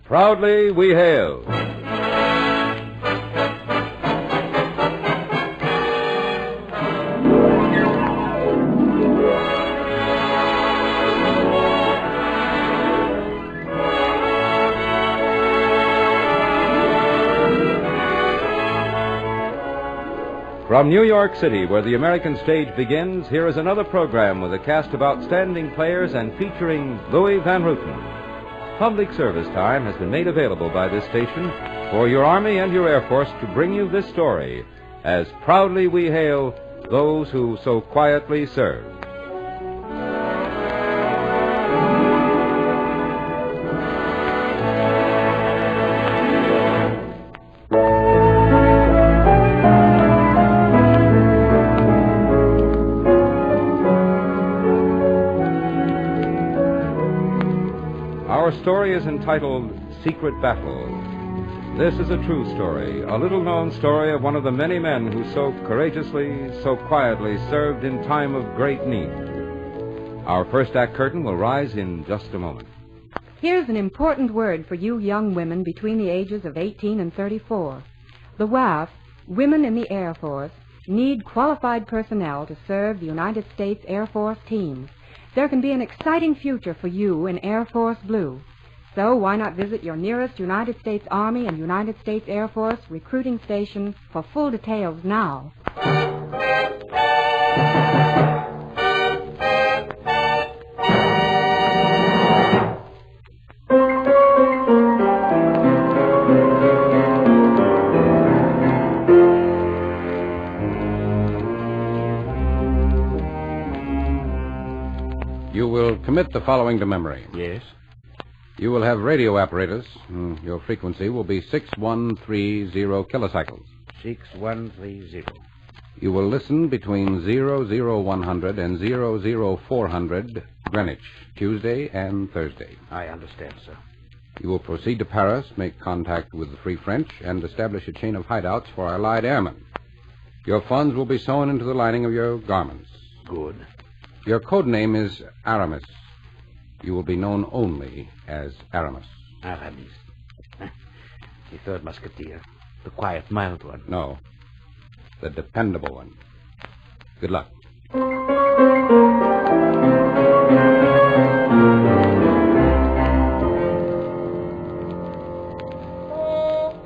Proudly we hail. From New York City, where the American stage begins, here is another program with a cast of outstanding players and featuring Louis Van Ruten. Public service time has been made available by this station for your Army and your Air Force to bring you this story, as proudly we hail those who so quietly serve. Our story is entitled Secret Battle. This is a true story, a little-known story of one of the many men who so courageously, so quietly served in time of great need. Our first act curtain will rise in just a moment. Here's an important word for you young women between the ages of 18 and 34. The WAF, Women in the Air Force, need qualified personnel to serve the United States Air Force teams. There can be an exciting future for you in Air Force Blue. So why not visit your nearest United States Army and United States Air Force recruiting station for full details now. You will commit the following to memory. Yes? You will have radio apparatus. Your frequency will be 6130 kilocycles. 6130. You will listen between 00100 and 00400 Greenwich, Tuesday and Thursday. I understand, sir. You will proceed to Paris, make contact with the Free French, and establish a chain of hideouts for Allied airmen. Your funds will be sewn into the lining of your garments. Good. Your code name is Aramis. You will be known only as Aramis. Aramis. The third musketeer. The quiet, mild one. No, the dependable one. Good luck.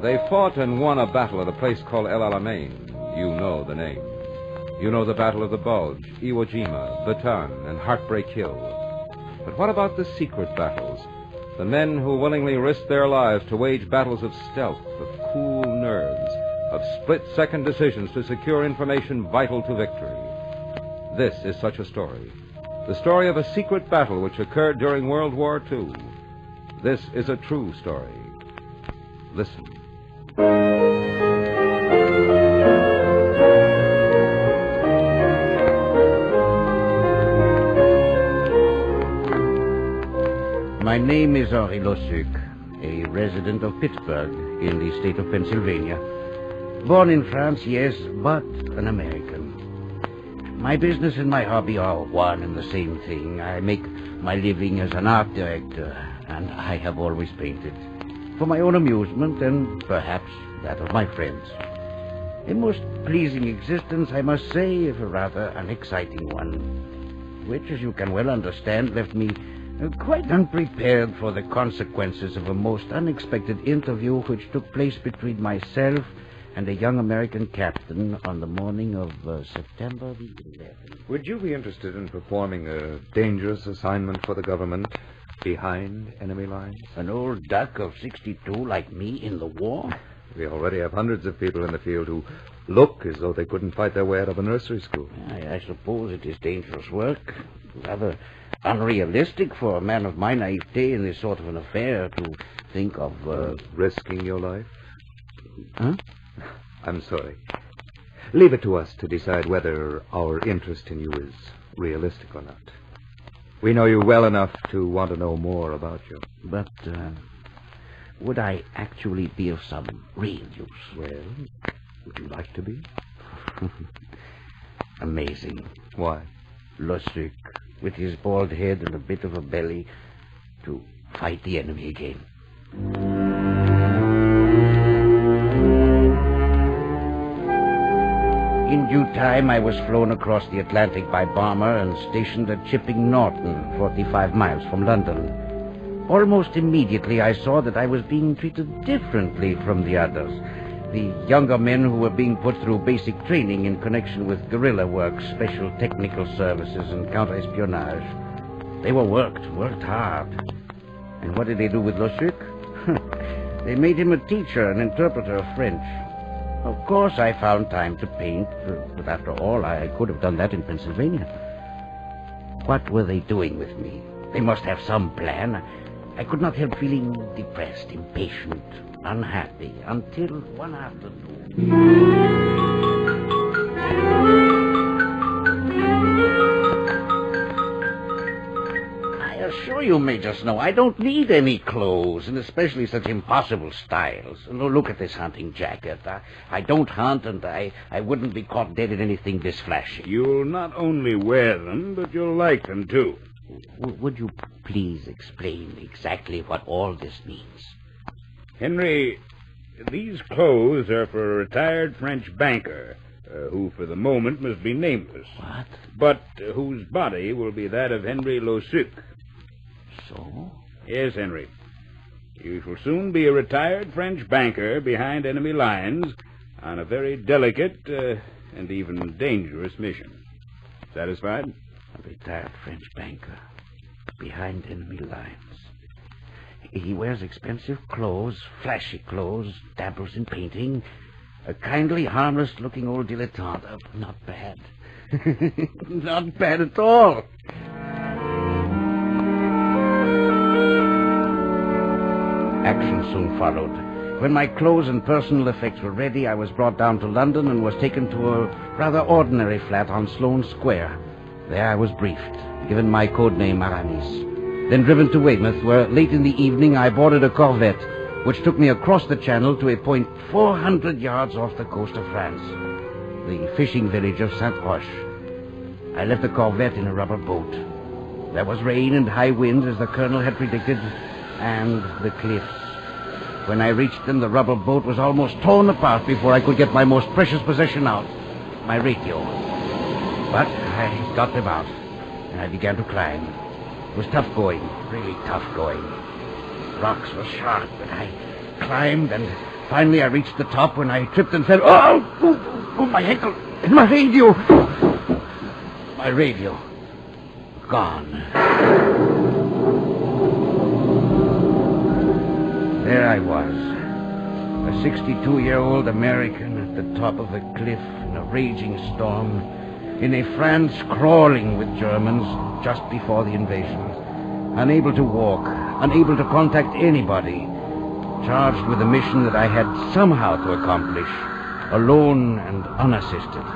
They fought and won a battle at a place called El Alamein. You know the name. You know the Battle of the Bulge, Iwo Jima, Bataan, and Heartbreak Hill. But what about the secret battles? The men who willingly risked their lives to wage battles of stealth, of cool nerves, of split-second decisions to secure information vital to victory. This is such a story. The story of a secret battle which occurred during World War II. This is a true story. Listen. My name is Henri Lossuc, a resident of Pittsburgh in the state of Pennsylvania. Born in France, yes, but an American. My business and my hobby are one and the same thing. I make my living as an art director, and I have always painted. For my own amusement and perhaps that of my friends. A most pleasing existence, I must say, if a rather unexciting one, which, as you can well understand, left me quite unprepared for the consequences of a most unexpected interview which took place between myself and a young American captain on the morning of September the 11th. Would you be interested in performing a dangerous assignment for the government behind enemy lines? An old duck of 62 like me in the war? We already have hundreds of people in the field who look as though they couldn't fight their way out of a nursery school. I suppose it is dangerous work. Rather unrealistic for a man of my naivete in this sort of an affair to think of... risking your life? Huh? I'm sorry. Leave it to us to decide whether our interest in you is realistic or not. We know you well enough to want to know more about you. But, would I actually be of some real use? Well, would you like to be? Amazing. Why? Lossuc, with his bald head and a bit of a belly, to fight the enemy again. In due time, I was flown across the Atlantic by bomber and stationed at Chipping Norton, 45 miles from London. Almost immediately, I saw that I was being treated differently from the others. The younger men who were being put through basic training in connection with guerrilla work, special technical services, and counter-espionage. They were worked hard. And what did they do with Losuk? They made him a teacher, an interpreter of French. Of course, I found time to paint, but after all, I could have done that in Pennsylvania. What were they doing with me? They must have some plan. I could not help feeling depressed, impatient, unhappy, until one afternoon. Sure, you Major Snow, I don't need any clothes, and especially such impossible styles. Look at this hunting jacket. I don't hunt, and I wouldn't be caught dead in anything this flashy. You'll not only wear them, but you'll like them, too. Would you please explain exactly what all this means? Henry, these clothes are for a retired French banker, who for the moment must be nameless. What? But whose body will be that of Henry Losuk. So? Yes, Henry. You shall soon be a retired French banker behind enemy lines on a very delicate and even dangerous mission. Satisfied? A retired French banker behind enemy lines. He wears expensive clothes, flashy clothes, dabbles in painting. A kindly, harmless-looking old dilettante. Not bad. Not bad at all. Action soon followed. When my clothes and personal effects were ready, I was brought down to London and was taken to a rather ordinary flat on Sloane Square. There I was briefed, given my code name Aramis, then driven to Weymouth, where late in the evening I boarded a corvette, which took me across the channel to a point 400 yards off the coast of France, the fishing village of Saint-Roch. I left the corvette in a rubber boat. There was rain and high winds, as the colonel had predicted, and the cliffs. When I reached them, the rubber boat was almost torn apart before I could get my most precious possession out, my radio. But I got them out, and I began to climb. It was tough going, really tough going. Rocks were sharp, but I climbed, and finally I reached the top when I tripped and fell. Oh, my ankle, and my radio. My radio. Gone. There I was, a 62-year-old American at the top of a cliff in a raging storm, in a France crawling with Germans just before the invasion, unable to walk, unable to contact anybody, charged with a mission that I had somehow to accomplish, alone and unassisted.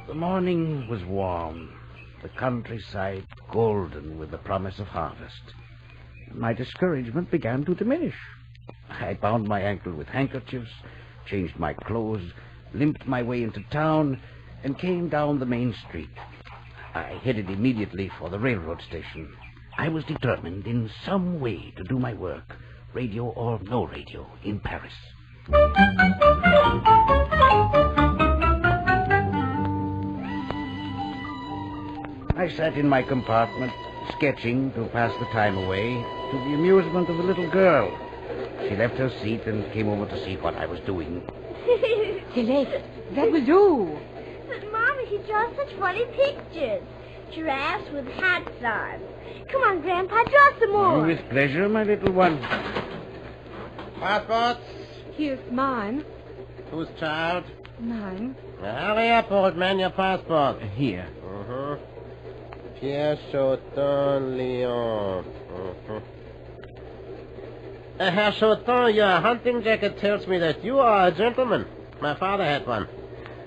The morning was warm. The countryside golden with the promise of harvest. My discouragement began to diminish. I bound my ankle with handkerchiefs, changed my clothes, limped my way into town, and came down the main street. I headed immediately for the railroad station. I was determined in some way to do my work, radio or no radio, in Paris. I sat in my compartment, sketching to pass the time away, to the amusement of the little girl. She left her seat and came over to see what I was doing. Celeste, that was you. But, Mommy, he draws such funny pictures. Giraffes with hats on. Come on, Grandpa, draw some more. With pleasure, my little one. Passports? Here's mine. Whose child? Mine. Now, hurry up, old man, your passport. Here. Uh-huh. Pierre Chautin, Lyon. Herr Chautin, your hunting jacket tells me that you are a gentleman. My father had one.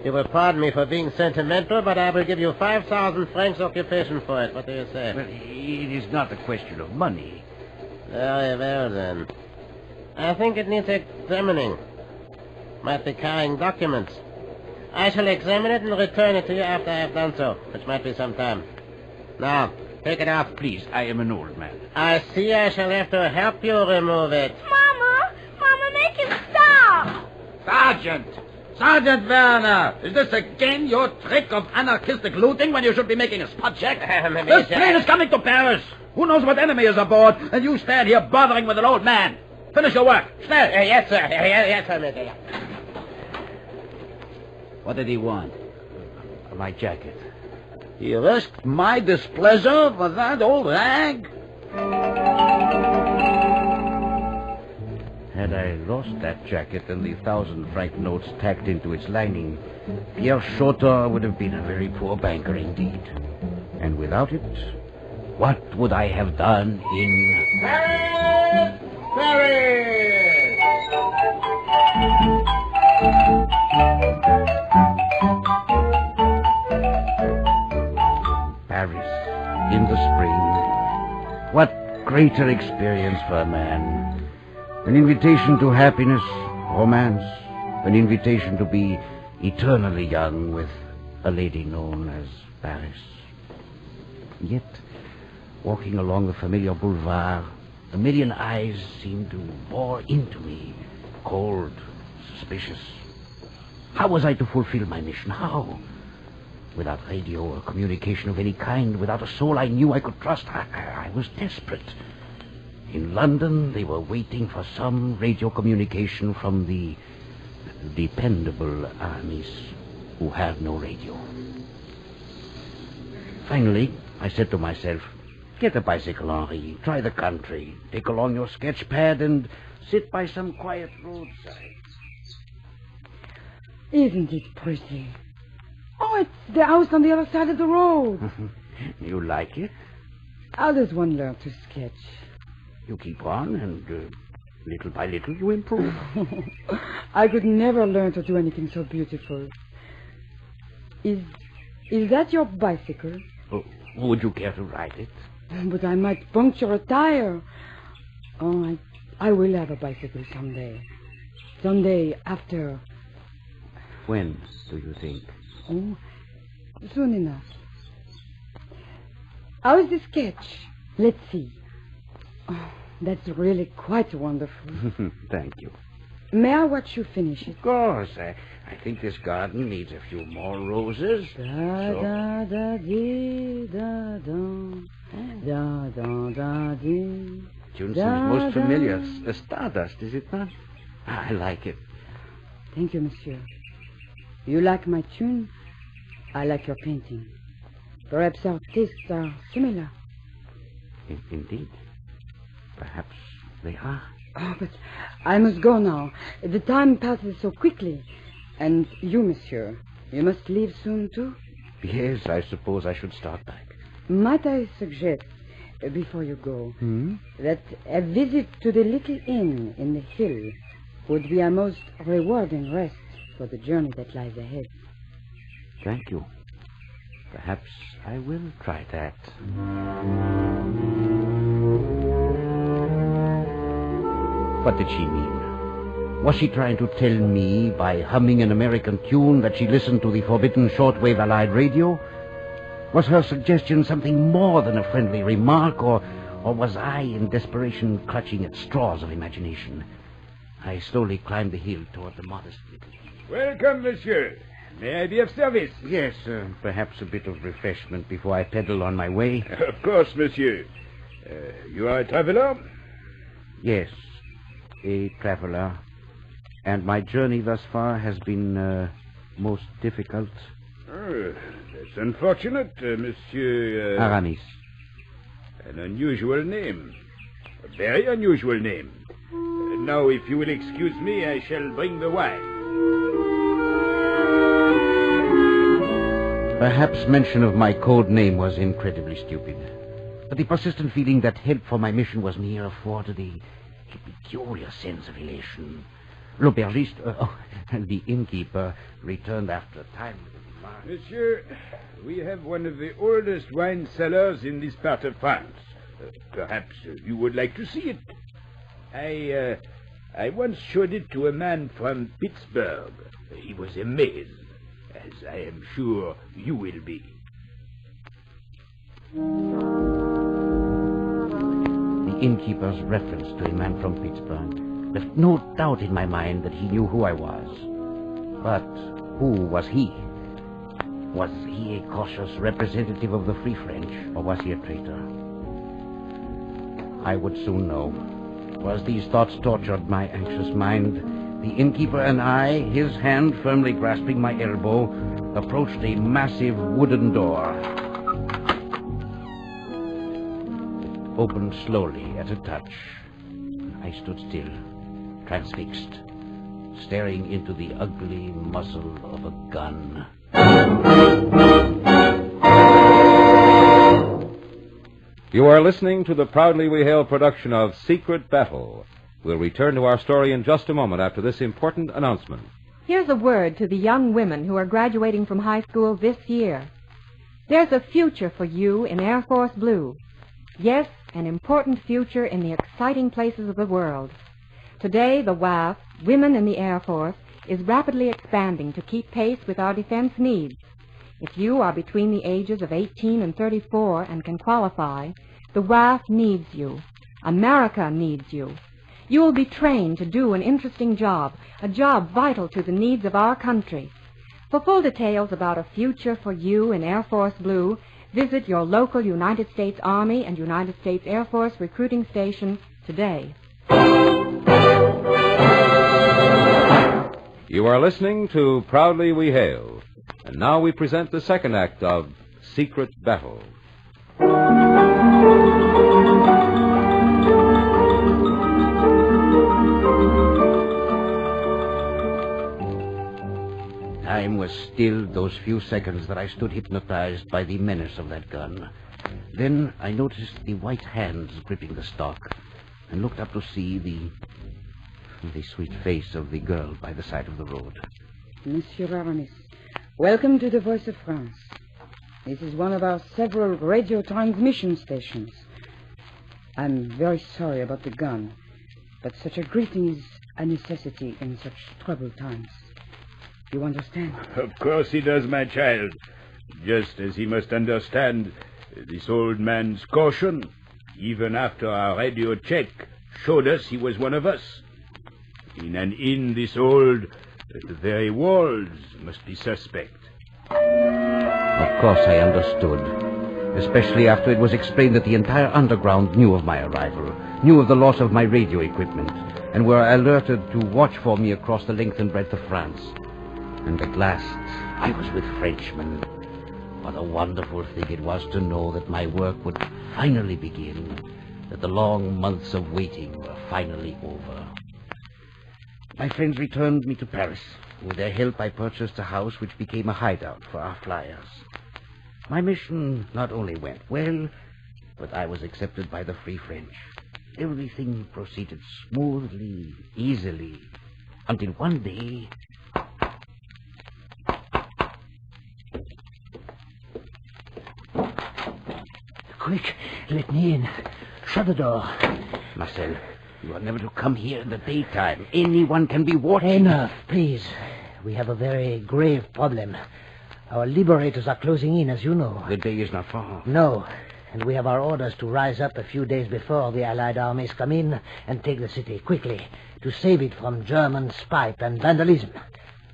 You will pardon me for being sentimental, but I will give you 5,000 francs occupation for it. What do you say? Well, it is not a question of money. Very well, then. I think it needs examining. Might be carrying documents. I shall examine it and return it to you after I have done so, which might be some time. Now, take it off. Please, I am an old man. I see I shall have to help you remove it. Mama, make him stop. Sergeant! Sergeant Werner! Is this again your trick of anarchistic looting when you should be making a spot check? This plane is coming to Paris. Who knows what enemy is aboard, and you stand here bothering with an old man. Finish your work. Snell. Yes, sir. Yes, sir, Major. What did he want? My jacket. He risked my displeasure for that old rag? Had I lost that jacket and the 1,000-franc notes tacked into its lining, Pierre Chotin would have been a very poor banker indeed. And without it, what would I have done in... Paris! Paris! Paris, in the spring. What greater experience for a man. An invitation to happiness, romance, an invitation to be eternally young with a lady known as Paris. Yet, walking along the familiar boulevard, a million eyes seemed to bore into me, cold, suspicious. How was I to fulfill my mission? How? Without radio or communication of any kind, without a soul I knew I could trust, I was desperate. In London, they were waiting for some radio communication from the dependable Aramis, who had no radio. Finally, I said to myself, get a bicycle, Henri, try the country, take along your sketch pad and sit by some quiet roadside. Isn't it pretty? Oh, it's the house on the other side of the road. You like it? How does one learn to sketch? You keep on, and little by little you improve. I could never learn to do anything so beautiful. Is that your bicycle? Oh, would you care to ride it? But I might puncture a tire. Oh, I will have a bicycle someday. Someday after... When do you think? Oh, soon enough. How is the sketch? Let's see. Oh, that's really quite wonderful. Thank you. May I watch you finish it? Of course. I think this garden needs a few more roses. Da-da-da-dee, da-da. Da-da-da-dee. Tune seems most familiar. Stardust, is it not? I like it. Thank you, monsieur. You like my tune? I like your painting. Perhaps our tastes are similar. Indeed. Perhaps they are. Oh, but I must go now. The time passes so quickly. And you, monsieur, you must leave soon, too? Yes, I suppose I should start back. Might I suggest, before you go, that a visit to the little inn in the hill would be a most rewarding rest for the journey that lies ahead. Thank you. Perhaps I will try that. What did she mean? Was she trying to tell me by humming an American tune that she listened to the forbidden shortwave Allied radio? Was her suggestion something more than a friendly remark, or was I, in desperation, clutching at straws of imagination? I slowly climbed the hill toward the modest little... Welcome, monsieur. May I be of service? Yes, perhaps a bit of refreshment before I pedal on my way. Of course, monsieur. You are a traveler? Yes, a traveler. And my journey thus far has been most difficult. Oh, that's unfortunate, monsieur... Aramis. An unusual name. A very unusual name. Now, if you will excuse me, I shall bring the wine. Perhaps mention of my code name was incredibly stupid. But the persistent feeling that help for my mission was near afforded a peculiar sense of elation. L'aubergiste, the innkeeper, returned after a time with a remark. Monsieur, we have one of the oldest wine cellars in this part of France. Perhaps you would like to see it. I once showed it to a man from Pittsburgh. He was amazed, as I am sure you will be. The innkeeper's reference to a man from Pittsburgh There's no doubt in my mind that he knew who I was. But who was he? Was he a cautious representative of the Free French, or was he a traitor? I would soon know. For as these thoughts tortured my anxious mind, the innkeeper and I, his hand firmly grasping my elbow, approached a massive wooden door. It opened slowly at a touch. I stood still, transfixed, staring into the ugly muzzle of a gun. You are listening to the Proudly We Hail production of Secret Battle. We'll return to our story in just a moment after this important announcement. Here's a word to the young women who are graduating from high school this year. There's a future for you in Air Force Blue. Yes, an important future in the exciting places of the world. Today, the WAF, Women in the Air Force, is rapidly expanding to keep pace with our defense needs. If you are between the ages of 18 and 34 and can qualify, the WAF needs you. America needs you. You will be trained to do an interesting job, a job vital to the needs of our country. For full details about a future for you in Air Force Blue, visit your local United States Army and United States Air Force recruiting station today. You are listening to Proudly We Hail. And now we present the second act of Secret Battle. Time was still those few seconds that I stood hypnotized by the menace of that gun. Then I noticed the white hands gripping the stock and looked up to see the sweet face of the girl by the side of the road. Monsieur Aramis, welcome to the Voice of France. This is one of our several radio transmission stations. I'm very sorry about the gun, but such a greeting is a necessity in such troubled times. You understand? Of course he does, my child. Just as he must understand this old man's caution, even after our radio check showed us he was one of us. In and in this old, the very walls must be suspect. Of course I understood, especially after it was explained that the entire underground knew of my arrival, knew of the loss of my radio equipment, and were alerted to watch for me across the length and breadth of France. And at last, I was with Frenchmen. What a wonderful thing it was to know that my work would finally begin, that the long months of waiting were finally over. My friends returned me to Paris. With their help, I purchased a house which became a hideout for our flyers. My mission not only went well, but I was accepted by the Free French. Everything proceeded smoothly, easily, until one day... Quick, let me in. Shut the door. Marcel, you are never to come here in the daytime. Anyone can be watching. Enough, please. We have a very grave problem. Our liberators are closing in, as you know. The day is not far. No, and we have our orders to rise up a few days before the Allied armies come in and take the city quickly, to save it from German spite and vandalism.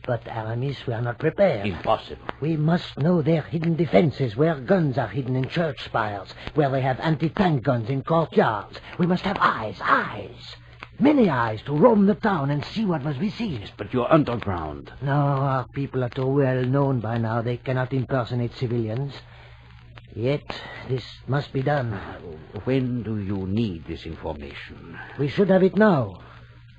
But, Aramis, we are not prepared. Impossible. We must know their hidden defenses, where guns are hidden in church spires, where they have anti-tank guns in courtyards. We must have eyes. Many eyes to roam the town and see what must be seen. Yes, but you're underground. No, our people are too well known by now. They cannot impersonate civilians. Yet, this must be done. When do you need this information? We should have it now.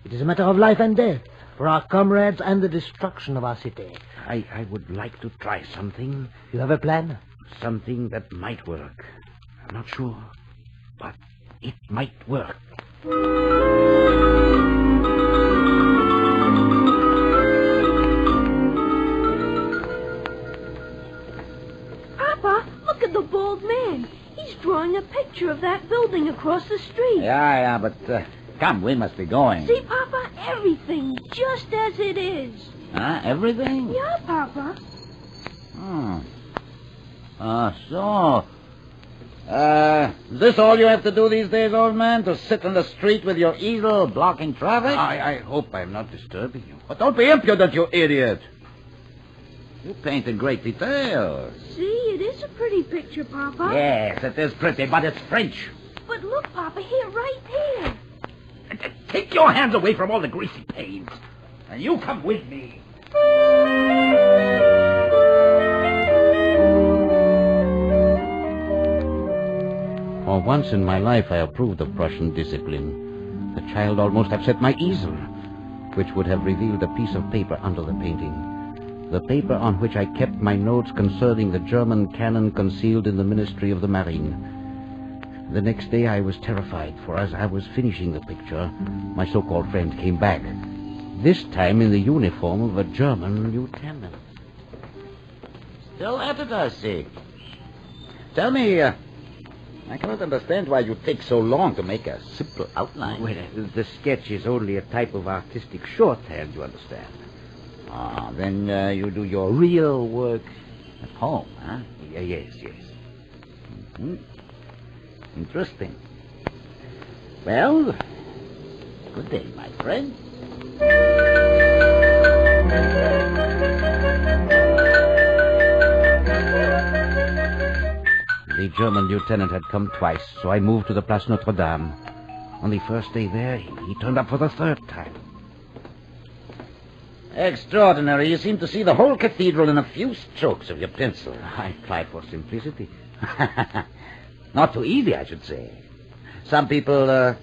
It is a matter of life and death, for our comrades and the destruction of our city. I would like to try something. You have a plan? Something that might work. I'm not sure, but it might work. Papa, look at the bald man. He's drawing a picture of that building across the street. Yeah, but come, we must be going. See, Papa, everything just as it is. Everything? Yeah, Papa. So, Is this all you have to do these days, old man? To sit in the street with your easel blocking traffic? I hope I'm not disturbing you. But don't be impudent, you idiot. You paint in great detail. See, it is a pretty picture, Papa. Yes, it is pretty, but it's French. But look, Papa, here, right here. Take your hands away from all the greasy paints. And you come with me. For once in my life, I approved of Prussian discipline. The child almost upset my easel, which would have revealed a piece of paper under the painting. The paper on which I kept my notes concerning the German cannon concealed in the Ministry of the Marine. The next day I was terrified, for as I was finishing the picture, my so-called friend came back, this time in the uniform of a German lieutenant. Still at it, I see. Tell me, I cannot understand why you take so long to make a simple outline. Well, the sketch is only a type of artistic shorthand, you understand. Ah, then you do your real work at home, huh? Yes. Mm-hmm. Interesting. Well, good day, my friend. The German lieutenant had come twice, so I moved to the Place Notre Dame. On the first day there, he turned up for the third time. Extraordinary. You seem to see the whole cathedral in a few strokes of your pencil. I tried for simplicity. Not too easy, I should say. Some people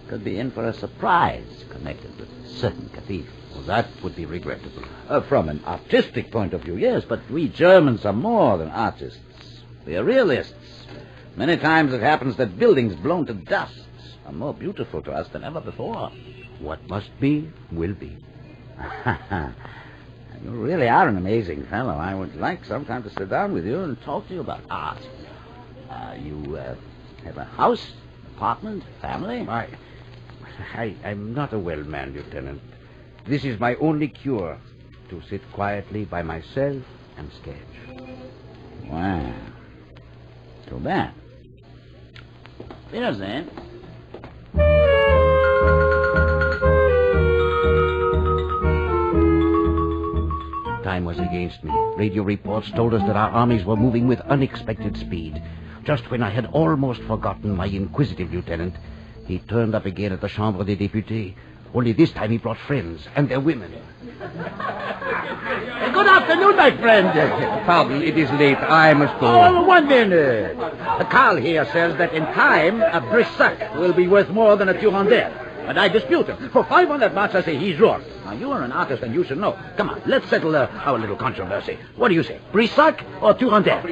could be in for a surprise connected with certain cathedrals. Well, that would be regrettable. From an artistic point of view, yes, but we Germans are more than artists. We are realists. Many times it happens that buildings blown to dust are more beautiful to us than ever before. What must be, will be. You really are an amazing fellow. I would like sometime to sit down with you and talk to you about art. You have a house, apartment, family? I'm not a well man, Lieutenant. This is my only cure, to sit quietly by myself and sketch. Wow. Too bad. Wiedersehen. Time was against me. Radio reports told us that our armies were moving with unexpected speed. Just when I had almost forgotten my inquisitive lieutenant, he turned up again at the Chambre des Députés. Only this time he brought friends and their women. Good afternoon, my friend. Pardon, it is late. I must go. Oh, 1 minute. Carl here says that in time a Brissac will be worth more than a Turandot. But I dispute him. For 500 marks, I say he's wrong. Now, you are an artist and you should know. Come on, let's settle our little controversy. What do you say, Brissac or Turandot?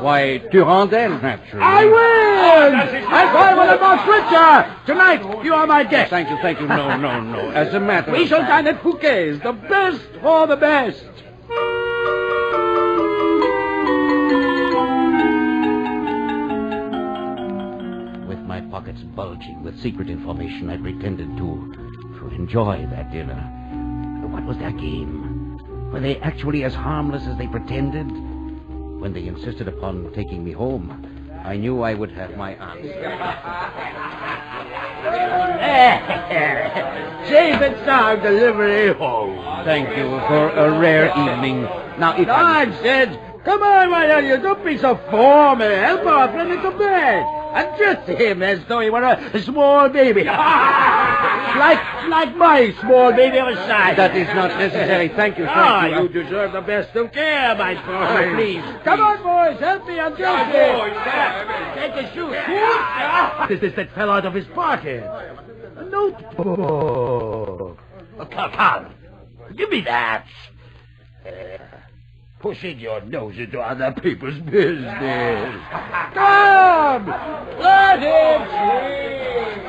Why, Turandot, naturally. I win! I'm 500 marks richer! Tonight, you are my guest. Thank you. No. As a matter We shall dine at Fouquet's, the best for the best. My pockets bulging with secret information, I pretended to enjoy that dinner. What was their game? Were they actually as harmless as they pretended? When they insisted upon taking me home, I knew I would have my answer. Safe and sound delivery home. Thank you for a rare evening. Now, if Nonsense! Come on, why don't you? Don't be so formal. Help our friend into bed. Undress him as though he were a small baby. like my small baby was shy. That is not necessary. Thank you. You deserve the best of care, my boy. Please. Come on, boys. Help me undress him. Take his shoes. That fell out of his pocket. A notebook. Carl, give me that. Pushing your nose into other people's business. Come! Let him sleep!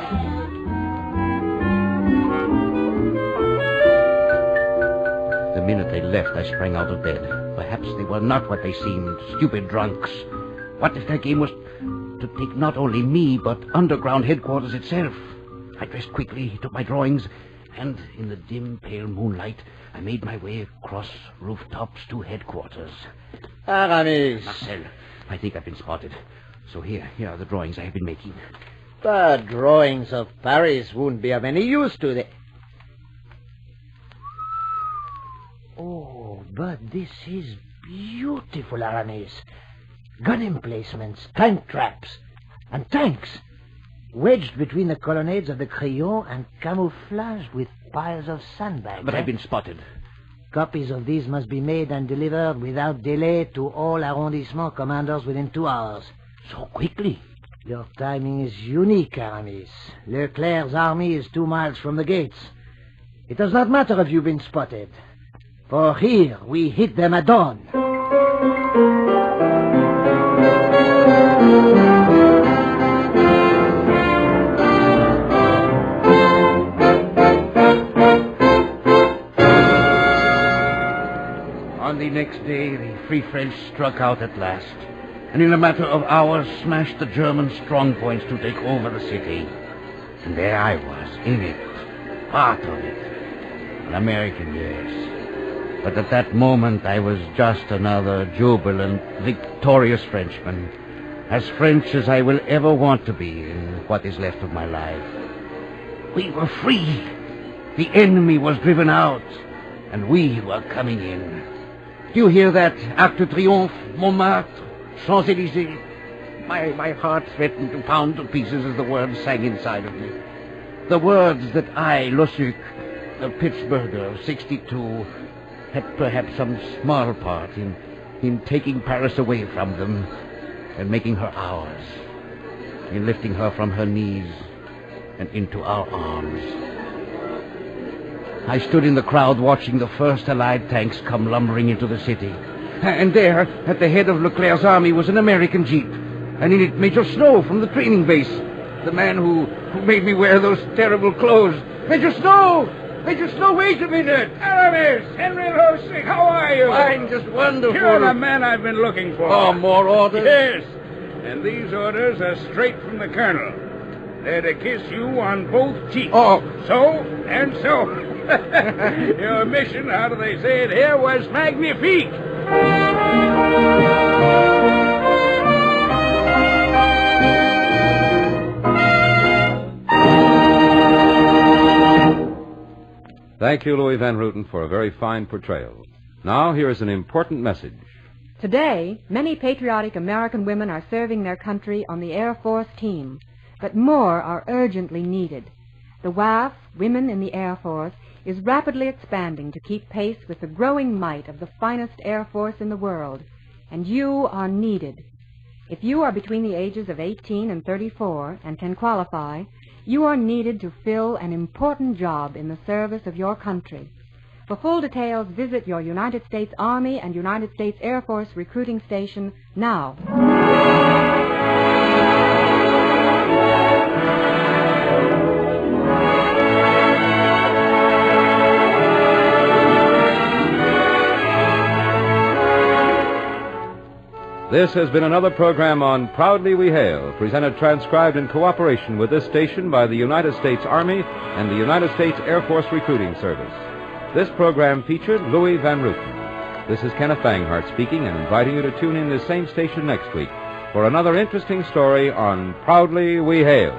The minute they left, I sprang out of bed. Perhaps they were not what they seemed, stupid drunks. What if their game was to take not only me, but underground headquarters itself? I dressed quickly, took my drawings, and in the dim, pale moonlight, I made my way across rooftops to headquarters. Aramis. Marcel, I think I've been spotted. So here are the drawings I have been making. The drawings of Paris won't be of any use to the... Oh, but this is beautiful, Aramis. Gun emplacements, tank traps, and tanks, wedged between the colonnades of the Crillon and camouflaged with piles of sandbags. But I've been spotted. Copies of these must be made and delivered without delay to all arrondissement commanders within 2 hours. So quickly? Your timing is unique, Aramis. Leclerc's army is 2 miles from the gates. It does not matter if you've been spotted, for here we hit them at dawn. On the next day, the Free French struck out at last, and in a matter of hours smashed the German strongpoints to take over the city. And there I was, in it, part of it. An American, yes. But at that moment I was just another jubilant, victorious Frenchman, as French as I will ever want to be in what is left of my life. We were free. The enemy was driven out, and we were coming in. Do you hear that? Arc de Triomphe, Montmartre, Champs-Élysées. My heart threatened to pound to pieces as the words sang inside of me. The words that I, Lossuc, the Pittsburgher of 62, had perhaps some small part in taking Paris away from them and making her ours, in lifting her from her knees and into our arms. I stood in the crowd watching the first Allied tanks come lumbering into the city. And there, at the head of Leclerc's army, was an American jeep. And in it, Major Snow from the training base. The man who made me wear those terrible clothes. Major Snow! Major Snow, wait a minute! Aramis! Henry Losig, how are you? Fine, just wonderful. You're the man I've been looking for. Oh, more orders? Yes. And these orders are straight from the colonel. They're to kiss you on both cheeks. Oh. So and so. Your mission, how do they say it here, was magnifique. Thank you, Louis Van Rooten, for a very fine portrayal. Now, here is an important message. Today, many patriotic American women are serving their country on the Air Force team, but more are urgently needed. The WAF, Women in the Air Force, is rapidly expanding to keep pace with the growing might of the finest Air Force in the world, and you are needed. If you are between the ages of 18 and 34 and can qualify, you are needed to fill an important job in the service of your country. For full details, visit your United States Army and United States Air Force recruiting station now. This has been another program on Proudly We Hail, presented transcribed in cooperation with this station by the United States Army and the United States Air Force Recruiting Service. This program featured Louis Van Rooten. This is Kenneth Banghart speaking and inviting you to tune in this same station next week for another interesting story on Proudly We Hail.